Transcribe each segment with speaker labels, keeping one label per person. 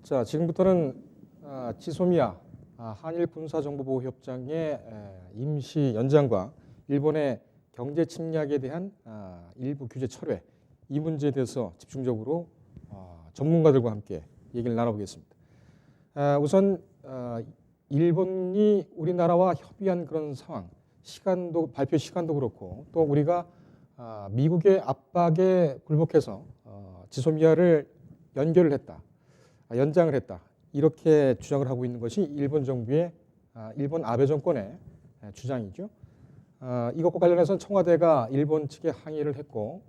Speaker 1: 자, 지금부터는 지소미아 한일 군사정보보호협정의 임시 연장과 일본의 경제 침략에 대한 일부 규제 철회 이 문제에 대해서 집중적으로 전문가들과 함께 얘기를 나눠보겠습니다. 우선 일본이 우리나라와 협의한 그런 상황, 시간도 발표 시간도 그렇고 또 우리가 미국의 압박에 굴복해서 지소미아를 연결을 했다. 연장을 했다. 이렇게 주장을 하고 있는 것이 일본 정부의 일본 아베 정권의 주장이죠. 이것과 관련해서는 청와대가 일본 측에 항의를 했고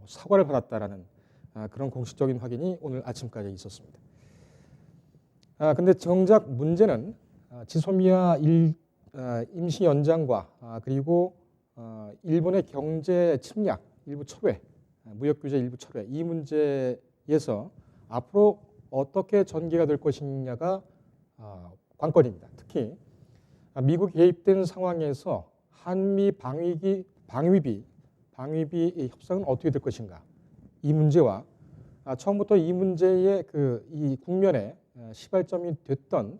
Speaker 1: 사과를 받았다라는 그런 공식적인 확인이 오늘 아침까지 있었습니다. 근데 정작 문제는 지소미아 임시 연장과 그리고 일본의 경제 침략 일부 철회, 무역 규제 일부 철회 이 문제에서 앞으로 어떻게 전개가 될 것이냐가 관건입니다. 특히 미국이 개입된 상황에서 한미 방위비 협상은 어떻게 될 것인가 이 문제와 처음부터 이 문제의 이 국면에 시발점이 됐던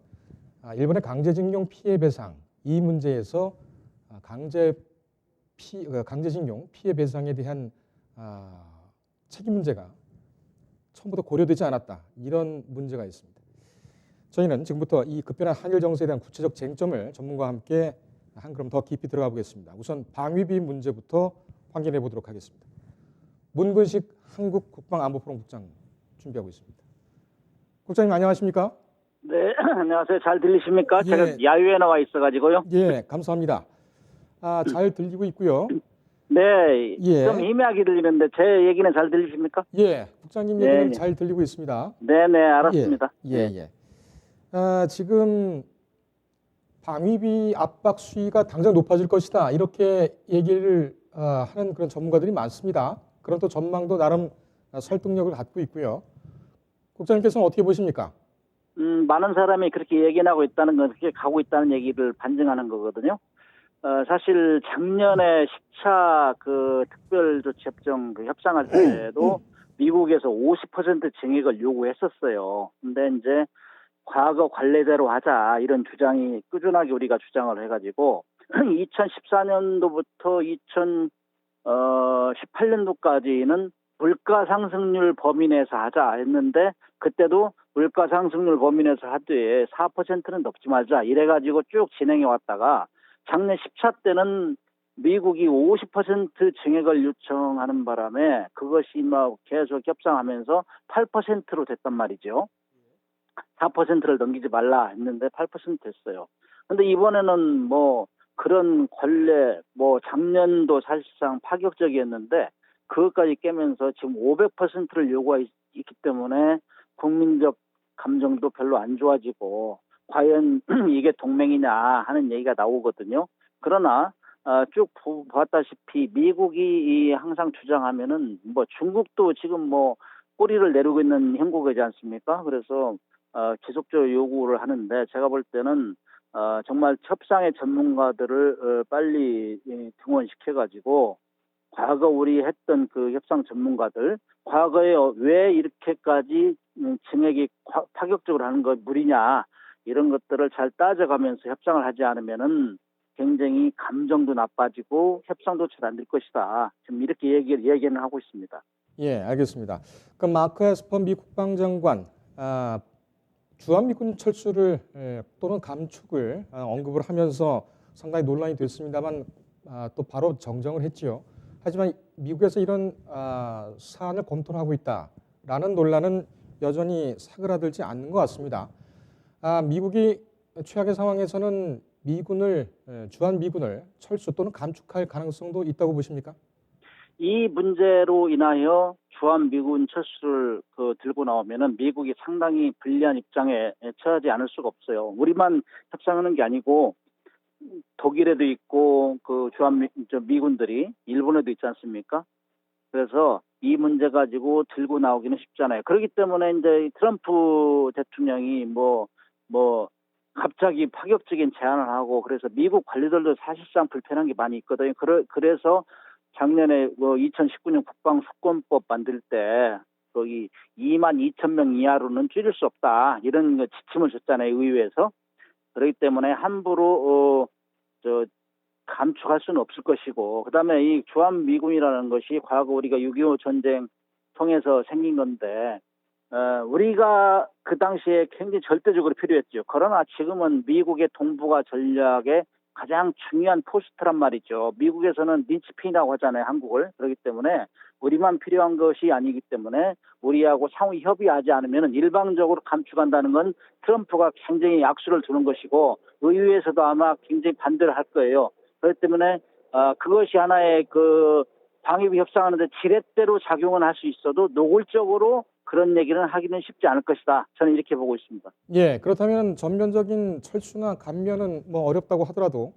Speaker 1: 일본의 강제징용 피해 배상 이 문제에서 강제징용 피해 배상에 대한 책임 문제가 처음부터 고려되지 않았다. 이런 문제가 있습니다. 저희는 지금부터 이 급변한 한일 정세에 대한 구체적 쟁점을 전문가와 함께 한 걸음 더 깊이 들어가 보겠습니다. 우선 방위비 문제부터 확인해 보도록 하겠습니다. 문근식 한국국방안보포럼 국장 준비하고 있습니다. 국장님 안녕하십니까?
Speaker 2: 네, 안녕하세요. 잘 들리십니까?
Speaker 1: 예.
Speaker 2: 제가 야유에 나와 있어가지고요.
Speaker 1: 예, 감사합니다. 잘 들리고 있고요.
Speaker 2: 네,
Speaker 1: 예.
Speaker 2: 좀 희미하게 들리는데 제 얘기는 잘 들리십니까?
Speaker 1: 예, 국장님 얘기는
Speaker 2: 네.
Speaker 1: 잘 들리고 있습니다.
Speaker 2: 네, 알았습니다.
Speaker 1: 예. 지금 방위비 압박 수위가 당장 높아질 것이다. 이렇게 얘기를 하는 그런 전문가들이 많습니다. 그런 또 전망도 나름 설득력을 갖고 있고요. 국장님께서는 어떻게 보십니까?
Speaker 2: 많은 사람이 그렇게 얘기하고 있다는 건 그렇게 가고 있다는 얘기를 반증하는 거거든요. 사실 작년에 10차 그 특별조치협정 협상할 때도 미국에서 50% 증액을 요구했었어요. 근데 이제 과거 관례대로 하자 이런 주장이 꾸준하게 우리가 주장을 해가지고 2014년도부터 2018년도까지는 물가 상승률 범위 내에서 하자 했는데 그때도 물가 상승률 범위 내에서 하되 4%는 넘지 말자 이래가지고 쭉 진행해 왔다가 작년 10차 때는 미국이 50% 증액을 요청하는 바람에 그것이 막 계속 협상하면서 8%로 됐단 말이죠. 4%를 넘기지 말라 했는데 8% 됐어요. 근데 이번에는 뭐 그런 관례 작년도 사실상 파격적이었는데 그것까지 깨면서 지금 500%를 요구하고 있기 때문에 국민적 감정도 별로 안 좋아지고 과연 이게 동맹이냐 하는 얘기가 나오거든요. 그러나 쭉 보았다시피 미국이 항상 주장하면은 중국도 지금 꼬리를 내리고 있는 형국이지 않습니까? 그래서 지속적으로 요구를 하는데 제가 볼 때는 정말 협상의 전문가들을 빨리 등원시켜가지고 과거 우리 했던 그 협상 전문가들 과거에 왜 이렇게까지 증액이 파격적으로 하는 거 무리냐 이런 것들을 잘 따져가면서 협상을 하지 않으면은 굉장히 감정도 나빠지고 협상도 잘 안 될 것이다. 지금 이렇게 얘기는 하고 있습니다.
Speaker 1: 예, 알겠습니다. 그럼 마크 에스퍼 미 국방장관 주한미군 철수를 또는 감축을 언급을 하면서 상당히 논란이 됐습니다만 또 바로 정정을 했지요. 하지만 미국에서 이런 사안을 검토를 하고 있다라는 논란은 여전히 사그라들지 않는 것 같습니다. 미국이 최악의 상황에서는 주한미군을 철수 또는 감축할 가능성도 있다고 보십니까?
Speaker 2: 이 문제로 인하여 주한미군 철수를 들고 나오면은 미국이 상당히 불리한 입장에 처하지 않을 수가 없어요. 우리만 협상하는 게 아니고 독일에도 있고 미군들이 일본에도 있지 않습니까? 그래서 이 문제 가지고 들고 나오기는 쉽잖아요. 그렇기 때문에 이제 트럼프 대통령이 갑자기 파격적인 제안을 하고 그래서 미국 관리들도 사실상 불편한 게 많이 있거든요. 그래서 작년에 2019년 국방수권법 만들 때 거기 2만 2천 명 이하로는 줄일 수 없다. 이런 거 지침을 줬잖아요, 의회에서. 그렇기 때문에 함부로 감축할 수는 없을 것이고, 그다음에 이 주한미군이라는 것이 과거 우리가 6.25 전쟁 통해서 생긴 건데, 우리가 그 당시에 굉장히 절대적으로 필요했죠. 그러나 지금은 미국의 동북아 전략의 가장 중요한 포스트란 말이죠. 미국에서는 린치핀이라고 하잖아요, 한국을. 그렇기 때문에 우리만 필요한 것이 아니기 때문에 우리하고 상호 협의하지 않으면 일방적으로 감축한다는 건 트럼프가 굉장히 악수를 두는 것이고, 의회에서도 아마 굉장히 반대를 할 거예요. 그렇기 때문에 그것이 하나의 그 방위비 협상하는데 지렛대로 작용은 할 수 있어도 노골적으로 그런 얘기는 하기는 쉽지 않을 것이다. 저는 이렇게 보고 있습니다.
Speaker 1: 예, 그렇다면 전면적인 철수나 감면은 뭐 어렵다고 하더라도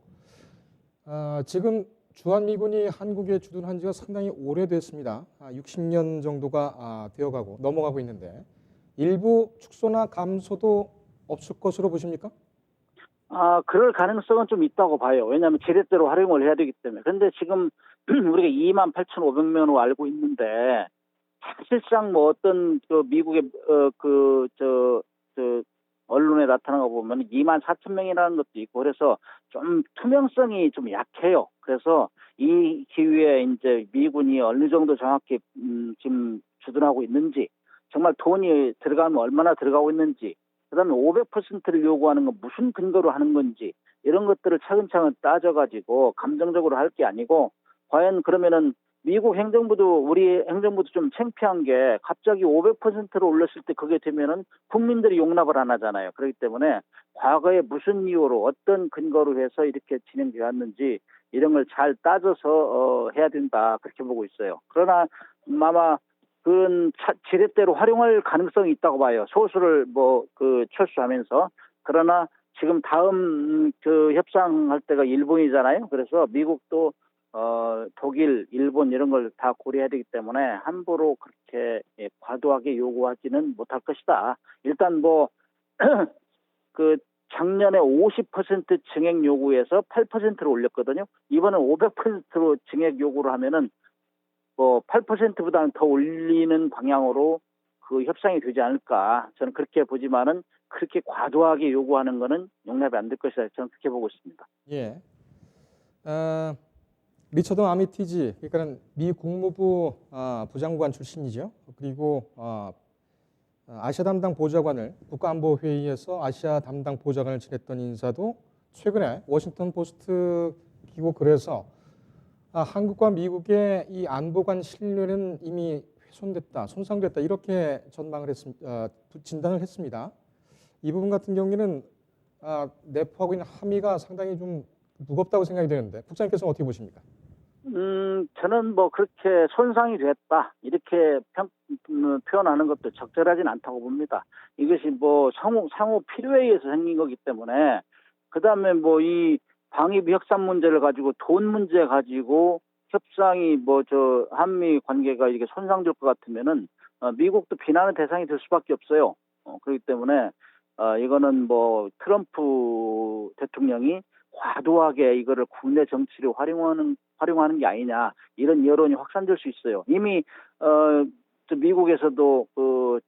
Speaker 1: 지금 주한미군이 한국에 주둔한 지가 상당히 오래됐습니다. 60년 정도가 되어가고 넘어가고 있는데 일부 축소나 감소도 없을 것으로 보십니까?
Speaker 2: 그럴 가능성은 좀 있다고 봐요. 왜냐하면 지렛대로 활용을 해야 되기 때문에. 그런데 지금 우리가 28,500명으로 알고 있는데 사실상 뭐 어떤 그 미국의 언론에 나타난 거 보면 24,000명이라는 것도 있고 그래서 좀 투명성이 좀 약해요. 그래서 이 기회에 이제 미군이 어느 정도 정확히 지금 주둔하고 있는지, 정말 돈이 들어가면 얼마나 들어가고 있는지, 그다음에 500%를 요구하는 건 무슨 근거로 하는 건지, 이런 것들을 차근차근 따져가지고 감정적으로 할 게 아니고, 과연 그러면은 미국 행정부도 우리 행정부도 좀 창피한 게 갑자기 500%로 올렸을 때 그게 되면은 국민들이 용납을 안 하잖아요. 그렇기 때문에 과거에 무슨 이유로 어떤 근거로 해서 이렇게 진행되었는지 이런 걸 잘 따져서 해야 된다, 그렇게 보고 있어요. 그러나 아마 그건 지렛대로 활용할 가능성이 있다고 봐요. 소수를 철수하면서. 그러나 지금 다음 그 협상할 때가 일본이잖아요. 그래서 미국도 독일, 일본 이런 걸 다 고려해야 되기 때문에 함부로 그렇게 과도하게 요구하지는 못할 것이다. 일단 그 작년에 50% 증액 요구에서 8%로 올렸거든요. 이번엔 500%로 증액 요구를 하면은 8%보다는 더 올리는 방향으로 그 협상이 되지 않을까. 저는 그렇게 보지만은 그렇게 과도하게 요구하는 거는 용납이 안 될 것이다. 저는 그렇게 보고 있습니다.
Speaker 1: 예. 리처드 아미티지, 그러니까 미 국무부 부장관 출신이죠. 그리고 아시아 담당 보좌관을 국가안보회의에서 아시아 담당 보좌관을 지냈던 인사도 최근에 워싱턴 포스트이고 그래서 한국과 미국의 이 안보관 신뢰는 이미 훼손됐다, 손상됐다 이렇게 진단을 했습니다. 이 부분 같은 경우에는 내포하고 있는 함의가 상당히 좀 무겁다고 생각이 되는데 국장님께서는 어떻게 보십니까?
Speaker 2: 저는 그렇게 손상이 됐다 이렇게 표현하는 것도 적절하진 않다고 봅니다. 이것이 상호 필요에 의해서 생긴 거기 때문에, 그 다음에 이 방위비 협상 문제를 가지고 돈 문제 가지고 협상이 한미 관계가 이렇게 손상될 것 같으면은 미국도 비난의 대상이 될 수밖에 없어요. 그렇기 때문에 이거는 트럼프 대통령이 과도하게 이거를 국내 정치를 활용하는 게 아니냐, 이런 여론이 확산될 수 있어요. 이미 미국에서도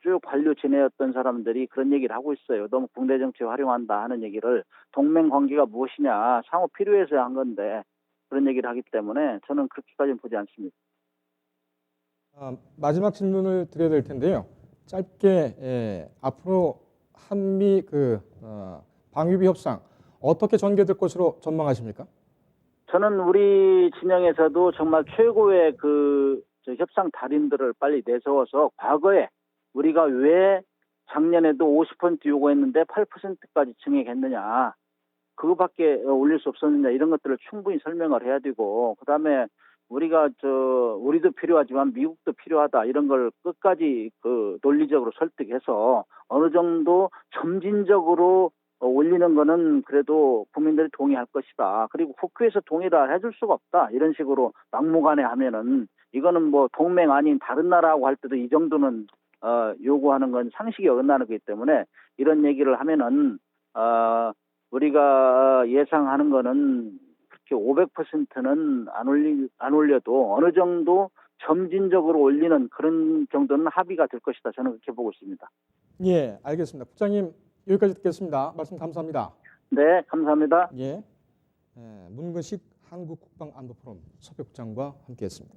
Speaker 2: 쭉 관료 지내었던 사람들이 그런 얘기를 하고 있어요. 너무 국내 정치에 활용한다 하는 얘기를. 동맹 관계가 무엇이냐, 상호 필요해서 한 건데 그런 얘기를 하기 때문에 저는 그렇게까지는 보지 않습니다.
Speaker 1: 마지막 질문을 드려야 될 텐데요. 짧게 앞으로 한미 방위비 협상 어떻게 전개될 것으로 전망하십니까?
Speaker 2: 저는 우리 진영에서도 정말 최고의 협상 달인들을 빨리 내세워서 과거에 우리가 왜 작년에도 50% 요구했는데 8%까지 증액했느냐, 그거밖에 올릴 수 없었느냐, 이런 것들을 충분히 설명을 해야 되고, 그다음에 우리도 필요하지만 미국도 필요하다, 이런 걸 끝까지 논리적으로 설득해서 어느 정도 점진적으로 올리는 거는 그래도 국민들이 동의할 것이다. 그리고 국회에서 동의를 해줄 수가 없다, 이런 식으로 막무가내 하면은 이거는 동맹 아닌 다른 나라하고 할 때도 이 정도는 요구하는 건 상식이 어긋나는 거기 때문에, 이런 얘기를 하면은 우리가 예상하는 거는 그렇게 500%는 안 올려도 어느 정도 점진적으로 올리는 그런 정도는 합의가 될 것이다. 저는 그렇게 보고 있습니다.
Speaker 1: 예, 알겠습니다. 국장님 여기까지 듣겠습니다. 말씀 감사합니다.
Speaker 2: 네, 감사합니다.
Speaker 1: 예, 문근식 한국국방안보포럼 섭외국장과 함께했습니다.